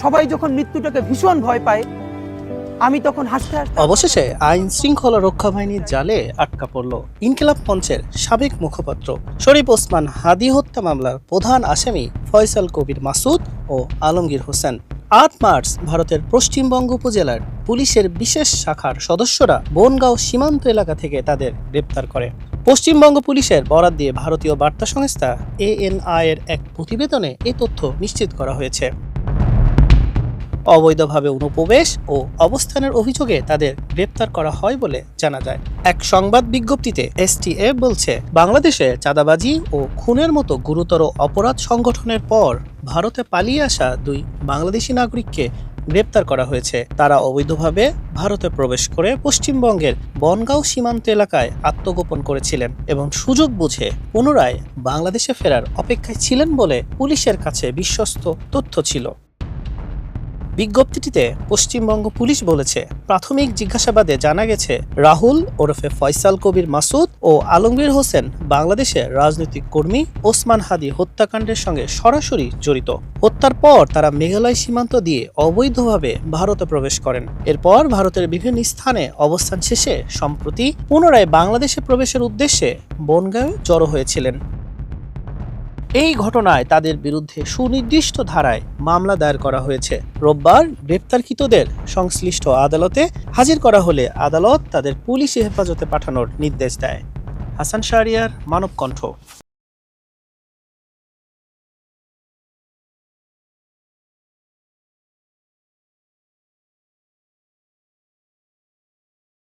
সবাই যখন মৃত্যুটাকে ভীষণ ভয় পায়, আমি তখন হাসতে হাসতে অবশেষে আইন শৃঙ্খলা রক্ষা বাহিনীর জালে আটকা পড়ল ইনকিলাব মঞ্চের সাবেক মুখপাত্র। শরীফ ওসমান হাদি হত্যা মামলার প্রধান আসামি ফয়সাল কবির মাসুদ ও আলমগীর হোসেন। ৮ মার্চ ভারতের পশ্চিমবঙ্গ উপজেলার পুলিশের বিশেষ শাখার সদস্যরা বনগাঁও সীমান্ত এলাকা থেকে তাদের গ্রেপ্তার করে। পশ্চিমবঙ্গ পুলিশের বরাত দিয়ে ভারতীয় বার্তা সংস্থা ANI এর এক প্রতিবেদনে এ তথ্য নিশ্চিত করা হয়েছে। অবৈধভাবে অনুপ্রবেশ ও অবস্থানের অভিযোগে তাদের গ্রেপ্তার করা হয় বলে জানা যায়। এক সংবাদ বিজ্ঞপ্তিতে STF বলছে, বাংলাদেশে চাঁদাবাজি ও খুনের মতো গুরুতর অপরাধ সংগঠনের পর ভারতে পালিয়ে আসা 2 বাংলাদেশি নাগরিককে গ্রেপ্তার করা হয়েছে। তারা অবৈধভাবে ভারতে প্রবেশ করে পশ্চিমবঙ্গের বনগাঁও সীমান্ত এলাকায় আত্মগোপন করেছিলেন এবং সুযোগ বুঝে পুনরায় বাংলাদেশে ফেরার অপেক্ষায় ছিলেন বলে পুলিশের কাছে বিশ্বস্ত তথ্য ছিল। বিজ্ঞপ্তিটিতে পশ্চিমবঙ্গ পুলিশ বলেছে, প্রাথমিক জিজ্ঞাসাবাদে জানা গেছে রাহুল ওরফে ফয়সাল কবির মাসুদ ও আলমগীর হোসেন বাংলাদেশের রাজনৈতিক কর্মী ওসমান হাদি হত্যাকাণ্ডের সঙ্গে সরাসরি জড়িত। হত্যার পর তারা মেঘালয় সীমান্ত দিয়ে অবৈধভাবে ভারতে প্রবেশ করেন। এরপর ভারতের বিভিন্ন স্থানে অবস্থান শেষে সম্প্রতি পুনরায় বাংলাদেশে প্রবেশের উদ্দেশ্যে বনগাঁয়ে জড়ো হয়েছিলেন। এই ঘটনায় তাদের বিরুদ্ধে সুনির্দিষ্ট ধারায় মামলা দায়ের করা হয়েছে। রোববার গ্রেপ্তারকৃতদের সংশ্লিষ্ট আদালতে হাজির করা হলে আদালত তাদের পুলিশি হেফাজতে পাঠানোর নির্দেশ দেয়। হাসান শাহরিয়ার, মানব কণ্ঠ।